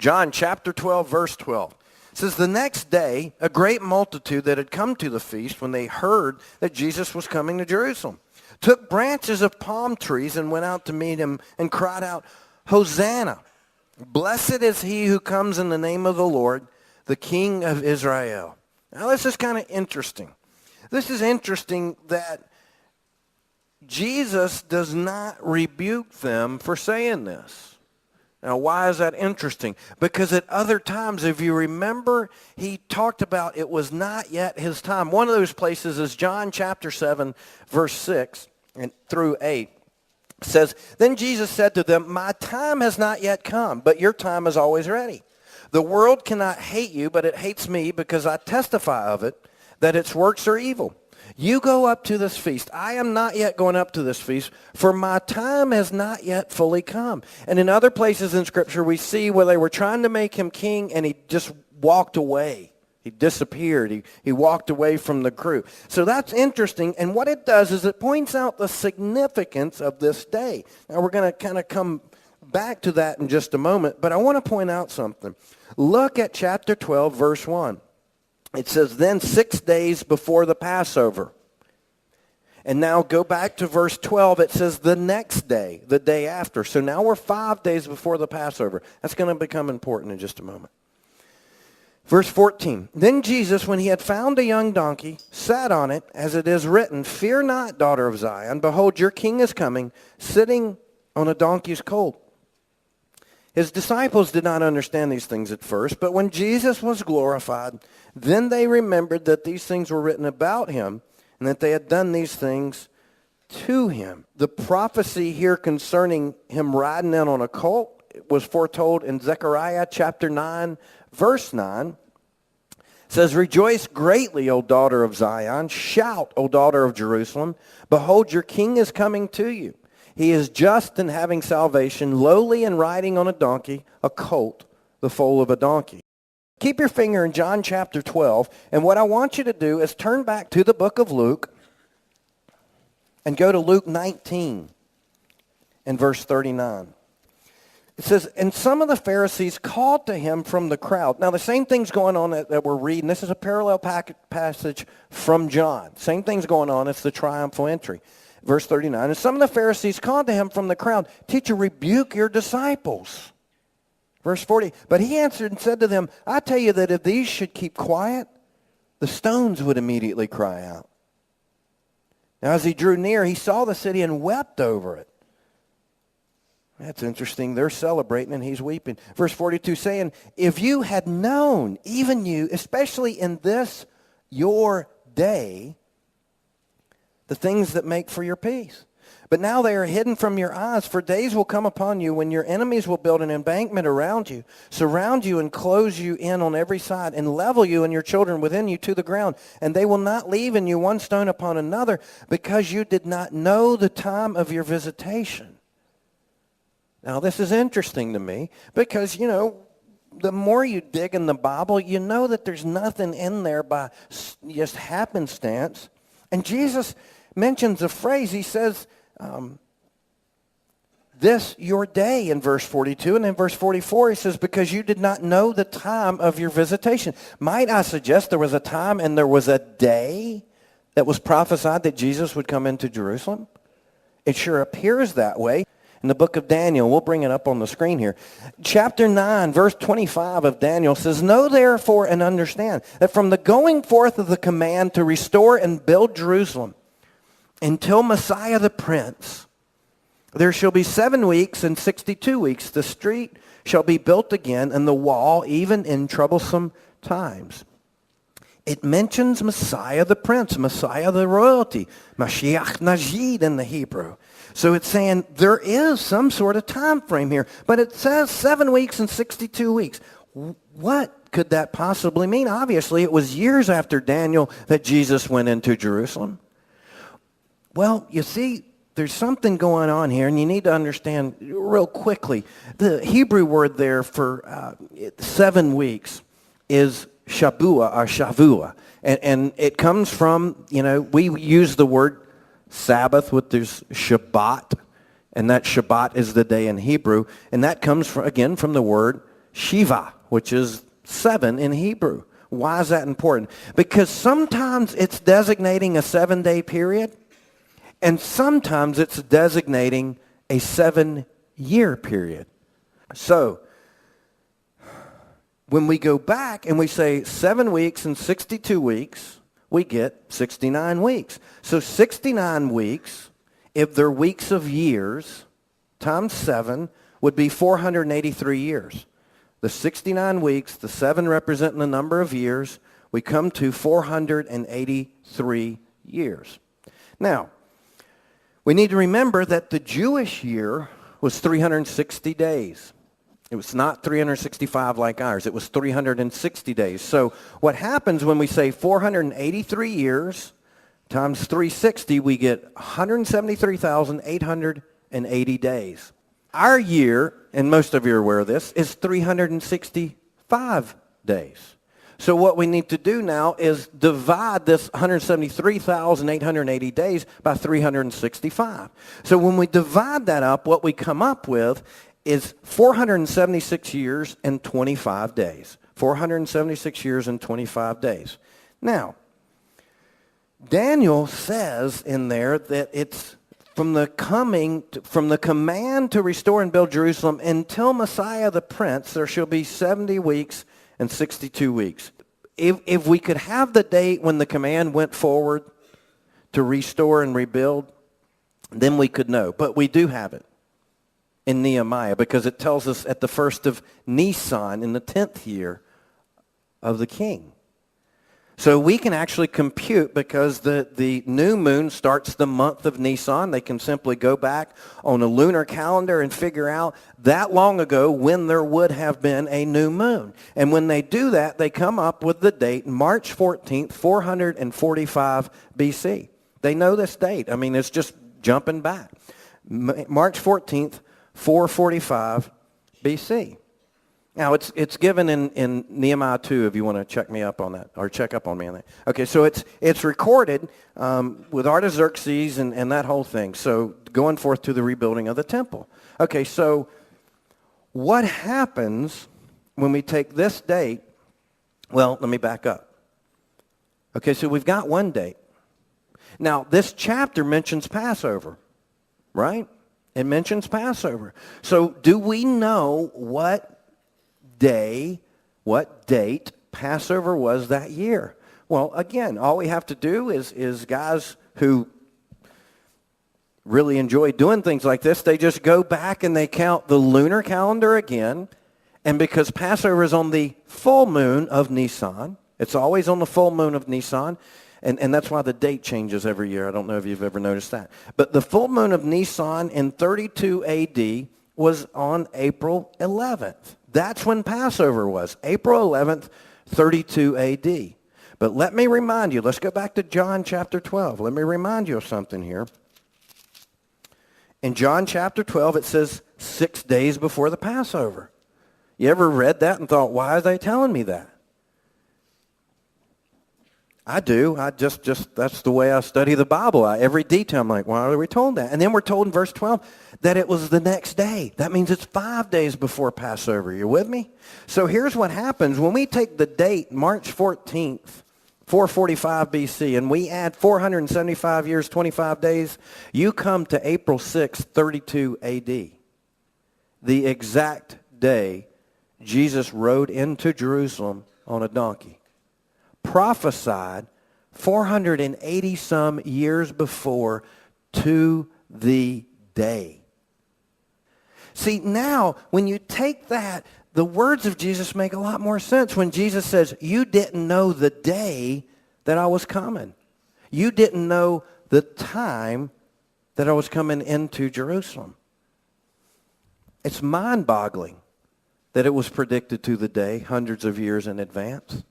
John chapter 12, verse 12. It says, the next day, a great multitude that had come to the feast when they heard that Jesus was coming to Jerusalem took branches of palm trees and went out to meet him and cried out, Hosanna! Blessed is he who comes in the name of the Lord, the King of Israel. Now this is kind of interesting. This is interesting that Jesus does not rebuke them for saying this. Now, why is that interesting? Because at other times, if you remember, he talked about it was not yet his time. One of those places is John chapter 7, verse 6 and through 8. It says, then Jesus said to them, my time has not yet come, but your time is always ready. The world cannot hate you, but it hates me because I testify of it, that its works are evil. You go up to this feast. I am not yet going up to this feast, for my time has not yet fully come. And in other places in Scripture, we see where they were trying to make him king, and he just walked away. He disappeared. He walked away from the group. So that's interesting. And what it does is it points out the significance of this day. Now, we're going to kind of come back to that in just a moment, but I want to point out something. Look at chapter 12, verse 1. It says, then 6 days before the Passover. And now go back to verse 12. It says the next day, the day after. So now we're 5 days before the Passover. That's going to become important in just a moment. Verse 14. Then Jesus, when he had found a young donkey, sat on it, as it is written, fear not, daughter of Zion. Behold, your king is coming, sitting on a donkey's colt. His disciples did not understand these things at first, but when Jesus was glorified, then they remembered that these things were written about him and that they had done these things to him. The prophecy here concerning him riding in on a colt was foretold in Zechariah chapter 9, verse 9. It says, rejoice greatly, O daughter of Zion. Shout, O daughter of Jerusalem. Behold, your king is coming to you. He is just and having salvation, lowly and riding on a donkey, a colt, the foal of a donkey. Keep your finger in John chapter 12, and what I want you to do is turn back to the book of Luke and go to Luke 19 and verse 39. It says, and some of the Pharisees called to him from the crowd. Now, the same thing's going on that we're reading. This is a parallel passage from John. Same thing's going on. It's the triumphal entry. Verse 39, and some of the Pharisees called to him from the crowd, teacher, rebuke your disciples. Verse 40, but he answered and said to them, I tell you that if these should keep quiet, the stones would immediately cry out. Now as he drew near, he saw the city and wept over it. That's interesting. They're celebrating and he's weeping. Verse 42 saying, if you had known, even you, especially in this your day, the things that make for your peace. But now they are hidden from your eyes, for days will come upon you when your enemies will build an embankment around you, surround you and close you in on every side, and level you and your children within you to the ground. And they will not leave in you one stone upon another, because you did not know the time of your visitation. Now this is interesting to me, because, you know, the more you dig in the Bible, you know that there's nothing in there by just happenstance. And Jesus mentions a phrase. He says, this your day in verse 42. And in verse 44, he says, because you did not know the time of your visitation. Might I suggest there was a time and there was a day that was prophesied that Jesus would come into Jerusalem? It sure appears that way. In the book of Daniel, we'll bring it up on the screen here. Chapter 9, verse 25 of Daniel says, know therefore and understand that from the going forth of the command to restore and build Jerusalem until Messiah the Prince, there shall be 7 weeks and 62 weeks. The street shall be built again and the wall even in troublesome times. It mentions Messiah the Prince, Messiah the royalty, Mashiach Najid in the Hebrew. So it's saying there is some sort of time frame here. But it says 7 weeks and 62 weeks. What could that possibly mean? Obviously, it was years after Daniel that Jesus went into Jerusalem. Well, you see, there's something going on here, and you need to understand real quickly. The Hebrew word there for 7 weeks is Shabua or Shavua. And it comes from, you know, we use the word Sabbath with this Shabbat, and that Shabbat is the day in Hebrew, and that comes from, again, from the word Shiva, which is 7 in Hebrew. Why is that important? Because sometimes it's designating a 7-day period, and sometimes it's designating a 7-year period. So, when we go back and we say 7 weeks and 62 weeks, we get 69 weeks. So 69 weeks, if they're weeks of years, times 7 would be 483 years. The 69 weeks, the 7 representing the number of years, we come to 483 years. Now, we need to remember that the Jewish year was 360 days. It was not 365 like ours. It was 360 days. So what happens when we say 483 years times 360, we get 173,880 days. Our year, and most of you are aware of this, is 365 days. So what we need to do now is divide this 173,880 days by 365. So when we divide that up, what we come up with is 476 years and 25 days. 476 years and 25 days. Now, Daniel says in there that it's from the command to restore and build Jerusalem until Messiah the Prince, there shall be 70 weeks and 62 weeks. If we could have the date when the command went forward to restore and rebuild, then we could know. But we do have it in Nehemiah because it tells us at the first of Nisan in the 10th year of the king. So we can actually compute because the new moon starts the month of Nisan. They can simply go back on a lunar calendar and figure out that long ago when there would have been a new moon. And when they do that, they come up with the date March 14th, 445 BC. They know this date. I mean, it's just jumping back. March 14th, 445 BC. Now, it's given in Nehemiah 2 if you want to check me up on that, or check up on me on that. Okay, so it's recorded with Artaxerxes and that whole thing. So going forth to the rebuilding of the temple. Okay, so what happens when we take this date? Well, let me back up. Okay, so we've got one date. Now, this chapter mentions Passover, right? It mentions Passover. So do we know what date Passover was that year? Well, again, all we have to do is guys who really enjoy doing things like this, they just go back and they count the lunar calendar again. And because Passover is on the full moon of Nisan, it's always on the full moon of Nisan, and that's why the date changes every year. I don't know if you've ever noticed that. But the full moon of Nisan in 32 AD was on April 11th. That's when Passover was, April 11th, 32 AD. But let me remind you, let's go back to John chapter 12. Let me remind you of something here. In John chapter 12, it says 6 days before the Passover. You ever read that and thought, why are they telling me that? I do. That's the way I study the Bible. Every detail, I'm like, why are we told that? And then we're told in verse 12 that it was the next day. That means it's 5 days before Passover. You with me? So here's what happens. When we take the date, March 14th, 445 BC, and we add 475 years, 25 days, you come to April 6th, 32 AD. The exact day Jesus rode into Jerusalem on a donkey. Prophesied 480 some years before to the day. See, now, when you take that, the words of Jesus make a lot more sense when Jesus says, you didn't know the day that I was coming. You didn't know the time that I was coming into Jerusalem. It's mind-boggling that it was predicted to the day hundreds of years in advance.